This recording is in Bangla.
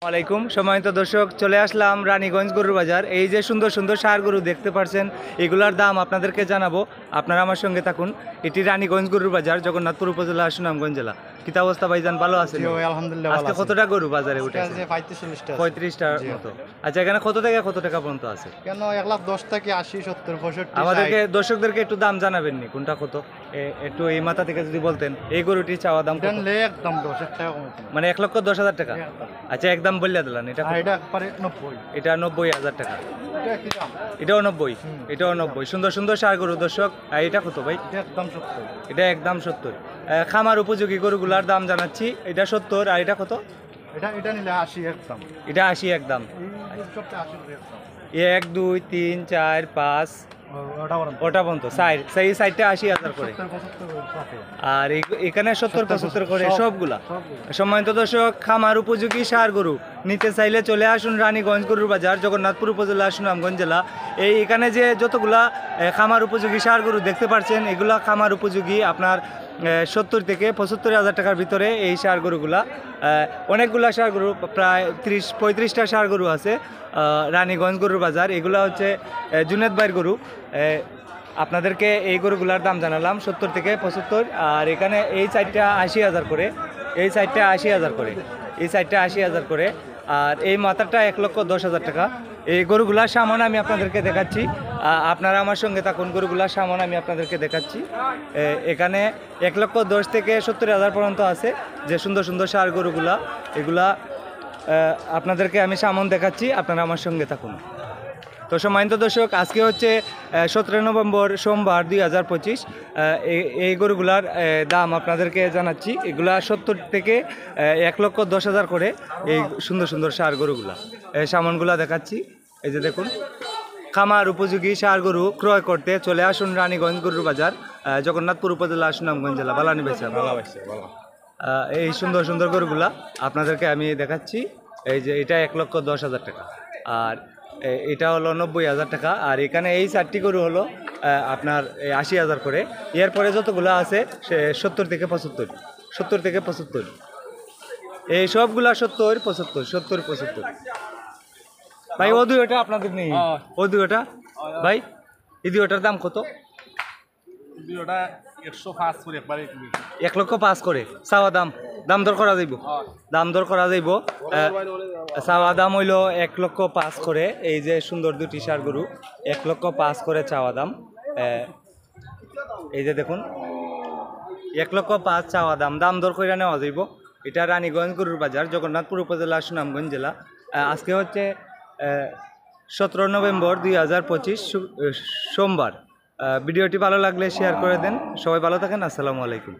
আলাইকুম সম্মানিত দর্শক, চলে আসলাম রানীগঞ্জ গরুর বাজার। এই যে সুন্দর সুন্দর ষাঁড় গরু দেখতে পাচ্ছেন, এগুলার দাম আপনাদেরকে জানাবো, আপনারা আমার সঙ্গে থাকুন। এটি রানীগঞ্জ গরুর বাজার, জগন্নাথপুর উপজেলা, সুনামগঞ্জ জেলা। কিতা অবস্থা ভাইজান, ভালো আছেন? আলহামদুলিল্লাহ। আজকে কতটা গরু বাজারে উঠে? 35-40টা মতো। আচ্ছা, এখানে কত থেকে কত টাকা পর্যন্ত আছে? কেন 1,10 থেকে 80, 70, 65। আমাদেরকে দর্শকদেরকে একটু দাম জানাবেন নি, কোনটা কত একটু এই মাথা থেকে যদি বলতেন। এই গরুটি চাওয়া দাম কত? একদম 10 টাকা কম, মানে 1,10,000 টাকা। আচ্ছা, একদম বললে দিলেন। এটা এটা একবারে 90। এটা 90,000 টাকা। এটা কি দাম? এটাও 90, এটাও 90। সুন্দর সুন্দর ষাঁড় গরু দর্শক। আর এটা কত ভাই? এটা একদম 70। এটা একদম 70। খামার উপযোগী গরুগুলার দাম জানাচ্ছি। এটা 70, আর এটা কত? এটা নিলে 80 একদম। এটা 80 একদম। এই সবটা 80 একদম। 1 2 3 4 5 ওটা পর্যন্ত সেই সাইডটা 80,000 করে, 70-75 আর এখানে 70-75 করে সবগুলা। সম্মানিত দর্শক, খামার উপযোগী ষাঁড় গরু নিতে চাইলে চলে আসুন রানীগঞ্জ গরুর বাজার, জগন্নাথপুর উপজেলা, সুনামগঞ্জ জেলা। এখানে যে যতগুলা খামার উপযোগী ষাঁড় গরু দেখতে পাচ্ছেন, এগুলা খামার উপযোগী আপনার 70 থেকে 75,000 টাকার ভিতরে এই ষাঁড় গরুগুলা। অনেকগুলা ষাঁড় গরু, প্রায় 30-35টা ষাঁড় গরু আছে রানীগঞ্জ গরুর বাজার। এগুলা হচ্ছে জুনেদ ভাইয়ের গরু। আপনাদেরকে এই গরুগুলার দাম জানালাম 70 থেকে 75। আর এখানে এই সাইডটা 80,000 করে, এই সাইডটা 80,000 করে, এই সাইডটা 80,000 করে, আর এই মাথাটা 1,10,000 টাকা। এই গরুগুলার সামান আমি আপনাদেরকে দেখাচ্ছি, আপনারা আমার সঙ্গে থাকুন। গরুগুলার সামান আমি আপনাদেরকে দেখাচ্ছি। এখানে 1,10,000 থেকে 70,000 পর্যন্ত আছে যে সুন্দর সুন্দর ষাঁড় গরুগুলা। এগুলা আপনাদেরকে আমি সামান দেখাচ্ছি, আপনারা আমার সঙ্গে থাকুন। তো সম্মানিত দর্শক, আজকে হচ্ছে 17 নভেম্বর সোমবার 2025। এই গরুগুলার দাম আপনাদেরকে জানাচ্ছি। এগুলা 70 থেকে 1,10,000 করে এই সুন্দর সুন্দর ষাঁড় গরুগুলা। সামানগুলা দেখাচ্ছি। এই যে দেখুন, খামার উপযোগী ষাঁড় গরু ক্রয় করতে চলে আসুন রানীগঞ্জ গরুর বাজার, জগন্নাথপুর উপজেলা, সুনামগঞ্জ জেলা। বালানি বেচা এই সুন্দর সুন্দর গরুগুলা আপনাদেরকে আমি দেখাচ্ছি। এই যে এটা 1,10,000 টাকা, আর এটা হলো 90,000 টাকা। আর এখানে এই 4টি গরু হলো আপনার 80,000 করে। এরপরে যতগুলো আছে সে 70 থেকে 75, 70 থেকে 75। এই সবগুলা 70, 75, 70, 75। ভাই ও দুইটা আপনাদের নেই, ও দুইটা ভাই, এই দুইটার দাম কত? 1,05,000 করে চাওয়া দাম। দাম দর করা যাইব, দাম দর করা যাইব। চাওয়া দাম হইল 1,05,000 করে। এই যে সুন্দর দুটি ষাঁড় গরু, 1,05,000 করে চাওয়া দাম। এই যে দেখুন, 1,05,000 চাওয়া দাম, দাম দর করে নেওয়া যাইব। এটা রানীগঞ্জ গরুর বাজার, জগন্নাথপুর উপজেলা, সুনামগঞ্জ জেলা। আজকে হচ্ছে 17 নভেম্বর 2025 সোমবার। ভিডিওটি ভালো লাগলে শেয়ার করে দেন। সবাই ভালো থাকেন। আসসালামু আলাইকুম।